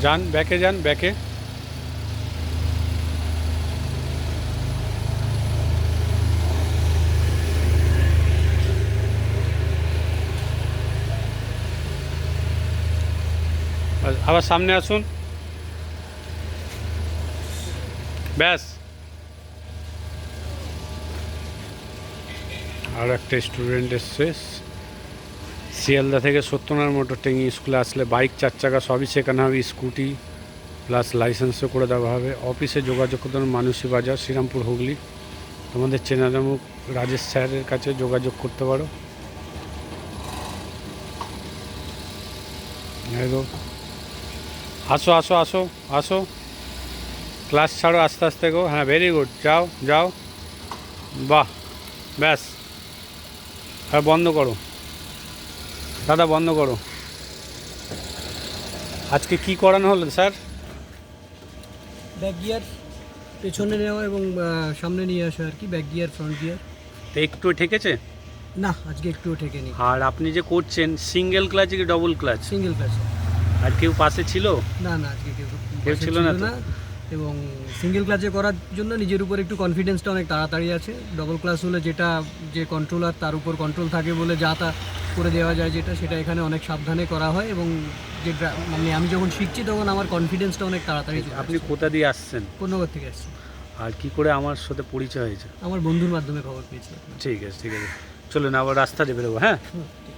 যান ব্যাকে, যান ব্যাকে। আবার সামনে আসুন, ব্যাস। আর একটা স্টুডেন্ট এসছে শিয়ালদা থেকে, সত্যনারায়ণ মোটর ট্রেনিং স্কুলে আসলে বাইক, 4 চাকা সবই শেখানো হবে, স্কুটি প্লাস লাইসেন্সও করে দেওয়া হবে। অফিসে যোগাযোগ করতে হবে মানসী বাজার, শ্রীরামপুর, হুগলি। তোমাদের চেনাজামুখ রাজেশ স্যারের কাছে যোগাযোগ করতে পারো। আসো আসো আসো আসো, ক্লাস ছাড়ো, আস্তে আস্তে গো। হ্যাঁ, ভেরি গুড, যাও যাও, বাহ, ব্যাস। আর বন্ধ করো দাদা, বন্ধ করো। আজকে কি করানো হলো স্যার? ব্যাক গিয়ার পেছনে নেওয়া এবং সামনে নিয়ে আসা আর কি, ব্যাক গিয়ার ফ্রন্ট গিয়ার। তো একটু ঠেকেছে? না, আজকে একটুও ঠেকেনি। আর আপনি যে করছেন সিঙ্গেল ক্লাচ কি ডবল ক্লাচ? Single clutch. আর কেউ পাশে ছিল? না না, আজকে কেউ কেউ পাশে ছিল না তো? এবং সিঙ্গেল ক্লাচে করার জন্য নিজের উপর একটু কনফিডেন্সটা অনেক তাড়াতাড়ি আছে। ডবল ক্লাচ হলে যেটা যে কন্ট্রোলার তার উপর কন্ট্রোল থাকে বলে যা তা করে দেওয়া যায়, যেটা সেটা এখানে অনেক সাবধানে করা হয়। এবং যে মানে আমি যখন শিখছি তখন আমার কনফিডেন্সটা অনেক তাড়াতাড়ি চলে আপনি আসছে। কোথা দিয়ে আসছেন? কোন্নগর থেকে আসছি। আর কি করে আমার সাথে পরিচয় হয়েছে? আমার বন্ধুর মাধ্যমে খবর পেয়েছি। ঠিক আছে ঠিক আছে, চলুন আবার রাস্তা দিয়ে বেরোবো। হ্যাঁ, ঠিক আছে।